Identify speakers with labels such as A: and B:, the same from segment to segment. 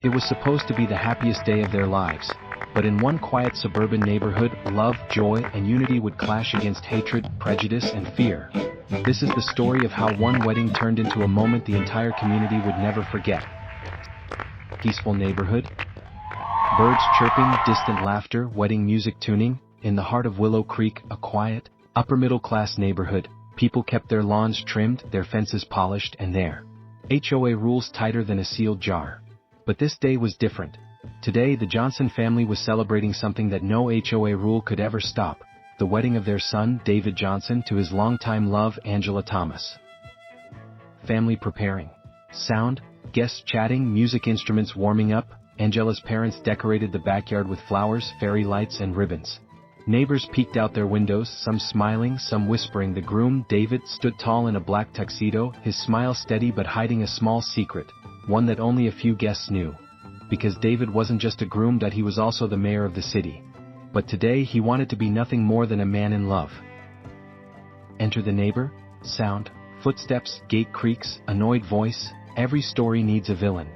A: It was supposed to be the happiest day of their lives. But in one quiet suburban neighborhood, love, joy, and unity would clash against hatred, prejudice, and fear. This is the story of how one wedding turned into a moment the entire community would never forget. Peaceful neighborhood. Birds chirping, distant laughter, wedding music tuning. In the heart of Willow Creek, a quiet, upper-middle-class neighborhood, people kept their lawns trimmed, their fences polished, and their HOA rules tighter than a sealed jar. But this day was different. Today the Johnson family was celebrating something that no HOA rule could ever stop: the wedding of their son, David Johnson, to his longtime love, Angela Thomas. Family preparing. Sound, guests chatting, music instruments warming up. Angela's parents decorated the backyard with flowers, fairy lights, and ribbons. Neighbors peeked out their windows, some smiling, some whispering. The groom, David, stood tall in a black tuxedo, his smile steady but hiding a small secret, one that only a few guests knew. Because David wasn't just a groom, that he was also the mayor of the city. But today he wanted to be nothing more than a man in love. Enter the neighbor. Sound, footsteps, gate creaks, annoyed voice. Every story needs a villain.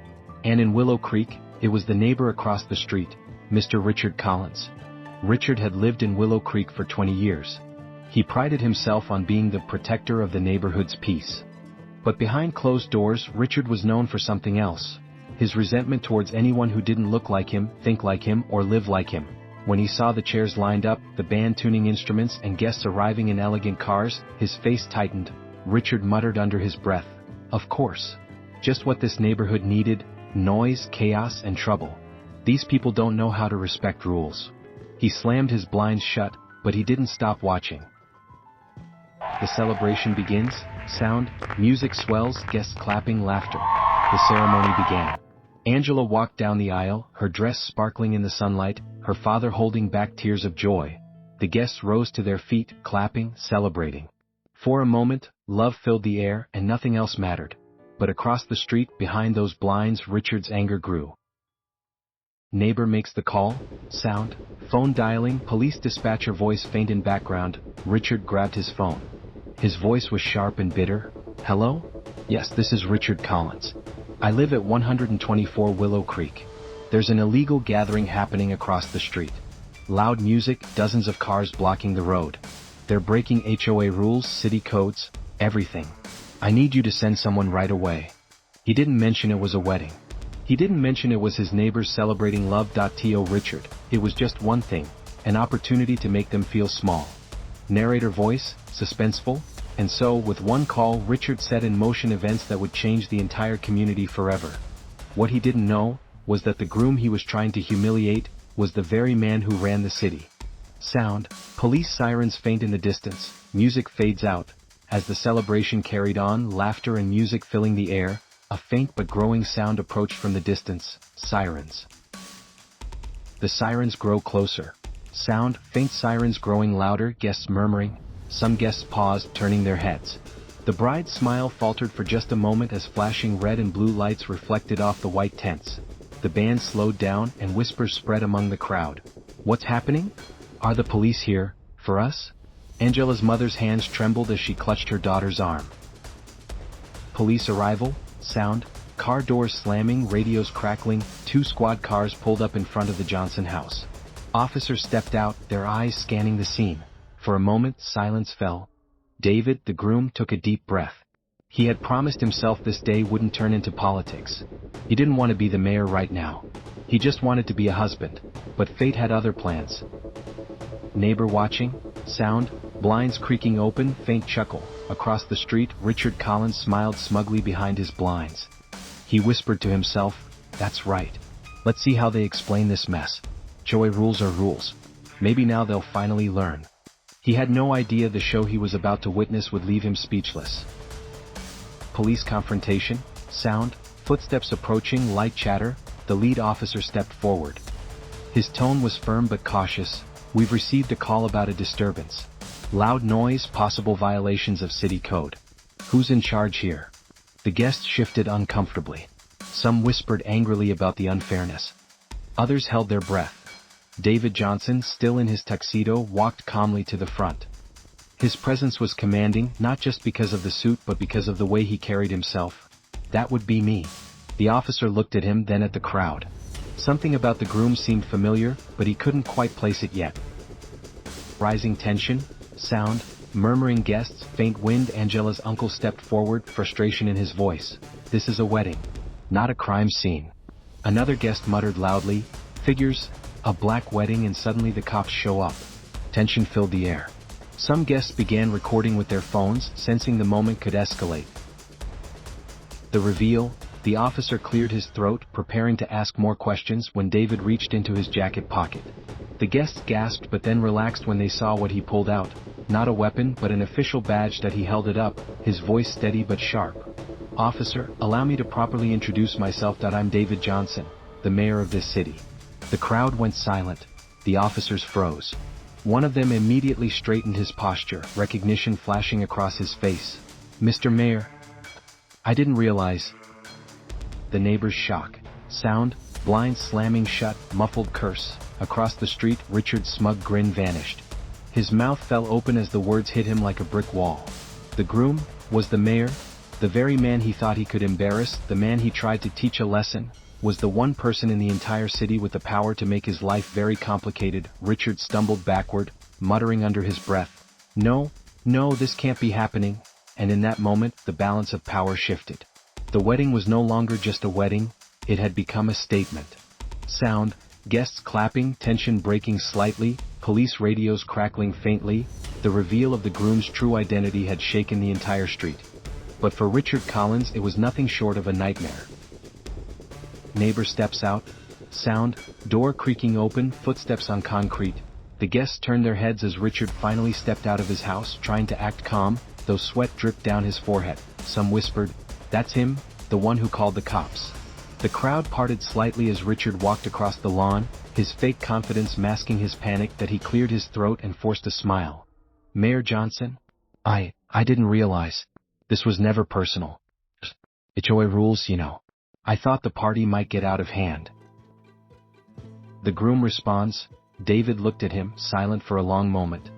A: And in Willow Creek, it was the neighbor across the street, Mr. Richard Collins. Richard had lived in Willow Creek for 20 years. He prided himself on being the protector of the neighborhood's peace. But behind closed doors, Richard was known for something else: his resentment towards anyone who didn't look like him, think like him, or live like him. When he saw the chairs lined up, the band tuning instruments, and guests arriving in elegant cars, his face tightened. Richard muttered under his breath, "Of course. Just what this neighborhood needed: noise, chaos, and trouble. These people don't know how to respect rules." He slammed his blinds shut, but he didn't stop watching. The celebration begins. Sound, music swells, guests clapping, laughter. The ceremony began. Angela walked down the aisle, her dress sparkling in the sunlight, her father holding back tears of joy. The guests rose to their feet, clapping, celebrating. For a moment, love filled the air, and nothing else mattered. But across the street, behind those blinds, Richard's anger grew. Neighbor makes the call. Sound, phone dialing, police dispatcher voice faint in background. Richard grabbed his phone. His voice was sharp and bitter. "Hello? Yes, this is Richard Collins. I live at 124 Willow Creek. There's an illegal gathering happening across the street. Loud music, dozens of cars blocking the road. They're breaking HOA rules, city codes, everything. I need you to send someone right away." He didn't mention it was a wedding. He didn't mention it was his neighbors celebrating love. To Richard, it was just one thing: an opportunity to make them feel small. Narrator voice, suspenseful. And so, with one call, Richard set in motion events that would change the entire community forever. What he didn't know was that the groom he was trying to humiliate was the very man who ran the city. Sound, police sirens faint in the distance, music fades out. As the celebration carried on, laughter and music filling the air, a faint but growing sound approached from the distance: sirens. The sirens grow closer. Sound, faint sirens growing louder, guests murmuring. Some guests paused, turning their heads. The bride's smile faltered for just a moment as flashing red and blue lights reflected off the white tents. The band slowed down, and whispers spread among the crowd. "What's happening? Are the police here, for us?" Angela's mother's hands trembled as she clutched her daughter's arm. Police arrival. Sound, car doors slamming, radios crackling. 2 squad cars pulled up in front of the Johnson house. Officers stepped out, their eyes scanning the scene. For a moment, silence fell. David, the groom, took a deep breath. He had promised himself this day wouldn't turn into politics. He didn't want to be the mayor right now. He just wanted to be a husband. But fate had other plans. Neighbor watching. Sound, blinds creaking open, faint chuckle. Across the street, Richard Collins smiled smugly behind his blinds. He whispered to himself, "That's right. Let's see how they explain this mess. HOA rules are rules. Maybe now they'll finally learn." He had no idea the show he was about to witness would leave him speechless. Police confrontation. Sound, footsteps approaching, light chatter. The lead officer stepped forward. His tone was firm but cautious. "We've received a call about a disturbance. Loud noise, possible violations of city code. Who's in charge here?" The guests shifted uncomfortably. Some whispered angrily about the unfairness. Others held their breath. David Johnson, still in his tuxedo, walked calmly to the front. His presence was commanding, not just because of the suit but because of the way he carried himself. "That would be me. The officer looked at him, then at the crowd. Something about the groom seemed familiar, but he couldn't quite place it yet. Rising tension, sound, murmuring guests, faint wind. Angela's uncle stepped forward, frustration in his voice. This is a wedding, not a crime scene. Another guest muttered loudly, figures, a black wedding, and suddenly the cops show up. Tension filled the air. Some guests began recording with their phones, sensing the moment could escalate. The reveal, the officer cleared his throat, preparing to ask more questions when David reached into his jacket pocket. The guests gasped but then relaxed when they saw what he pulled out. Not a weapon but an official badge that he held it up, his voice steady but sharp. Officer, allow me to properly introduce myself. I'm David Johnson, the mayor of this city. The crowd went silent. The officers froze. One of them immediately straightened his posture, recognition flashing across his face. Mr. Mayor. I didn't realize. The neighbor's shock. Sound, blinds slamming shut, muffled curse. Across the street, Richard's smug grin vanished. His mouth fell open as the words hit him like a brick wall. The groom was the mayor, the very man he thought he could embarrass, the man he tried to teach a lesson, was the one person in the entire city with the power to make his life very complicated. Richard stumbled backward, muttering under his breath, No, this can't be happening, and in that moment the balance of power shifted. The wedding was no longer just a wedding, it had become a statement. Sound, guests clapping, tension breaking slightly, police radios crackling faintly, the reveal of the groom's true identity had shaken the entire street. But for Richard Collins it was nothing short of a nightmare. Neighbor steps out. Sound, door creaking open, footsteps on concrete. The guests turned their heads as Richard finally stepped out of his house, trying to act calm, though sweat dripped down his forehead. Some whispered, "That's him, the one who called the cops." The crowd parted slightly as Richard walked across the lawn, his fake confidence masking his panic. That he cleared his throat and forced a smile. Mayor Johnson? I didn't realize. This was never personal. HOA rules, you know. I thought the party might get out of hand. The groom responds. David looked at him, silent for a long moment.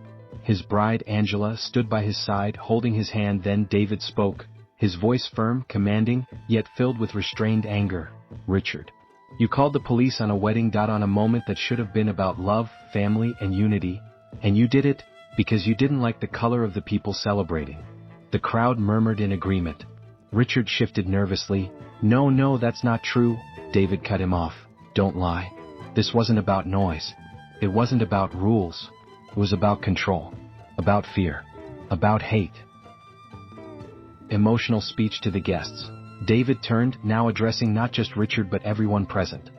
A: His bride, Angela, stood by his side, holding his hand. Then David spoke, his voice firm, commanding, yet filled with restrained anger. Richard, you called the police on a wedding. On a moment that should have been about love, family, and unity, and you did it because you didn't like the color of the people celebrating. The crowd murmured in agreement. Richard shifted nervously. No, that's not true. David cut him off. Don't lie. This wasn't about noise. It wasn't about rules. It was about control. About fear. About hate. Emotional speech to the guests. David turned, now addressing not just Richard but everyone present.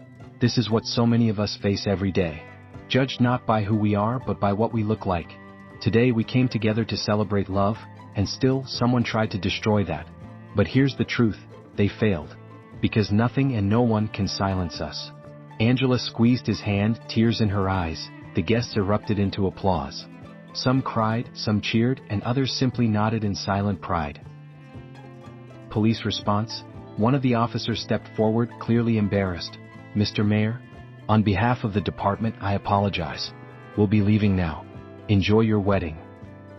A: This is what so many of us face every day. Judged not by who we are but by what we look like. Today we came together to celebrate love, and still someone tried to destroy that. But here's the truth, they failed. Because nothing and no one can silence us. Angela squeezed his hand, tears in her eyes. The guests erupted into applause. Some cried, some cheered, and others simply nodded in silent pride. Police response. One of the officers stepped forward, clearly embarrassed. Mr. Mayor, on behalf of the department, I apologize. We'll be leaving now. Enjoy your wedding.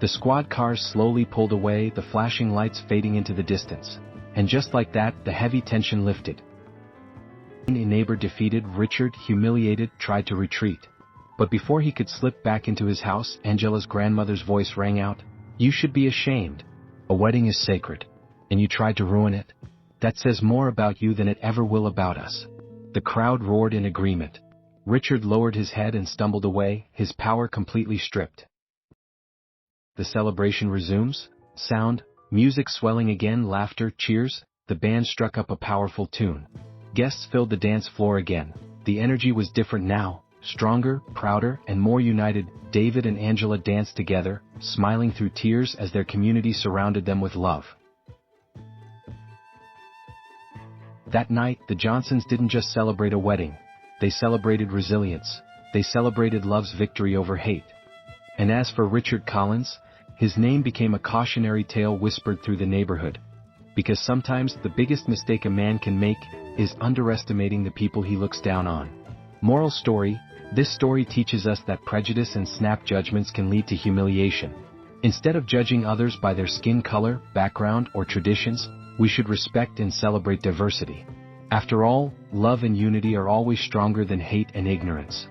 A: The squad cars slowly pulled away, the flashing lights fading into the distance. And just like that, the heavy tension lifted. A neighbor defeated, Richard, humiliated, tried to retreat. But before he could slip back into his house, Angela's grandmother's voice rang out. You should be ashamed. A wedding is sacred. And you tried to ruin it? That says more about you than it ever will about us. The crowd roared in agreement. Richard lowered his head and stumbled away, his power completely stripped. The celebration resumes. Sound, music swelling again, laughter, cheers. The band struck up a powerful tune. Guests filled the dance floor again. The energy was different now, stronger, prouder, and more united. David and Angela danced together, smiling through tears as their community surrounded them with love. That night, the Johnsons didn't just celebrate a wedding. They celebrated resilience. They celebrated love's victory over hate. And as for Richard Collins, his name became a cautionary tale whispered through the neighborhood. Because sometimes the biggest mistake a man can make is underestimating the people he looks down on. Moral story, this story teaches us that prejudice and snap judgments can lead to humiliation. Instead of judging others by their skin color, background, or traditions, we should respect and celebrate diversity. After all, love and unity are always stronger than hate and ignorance.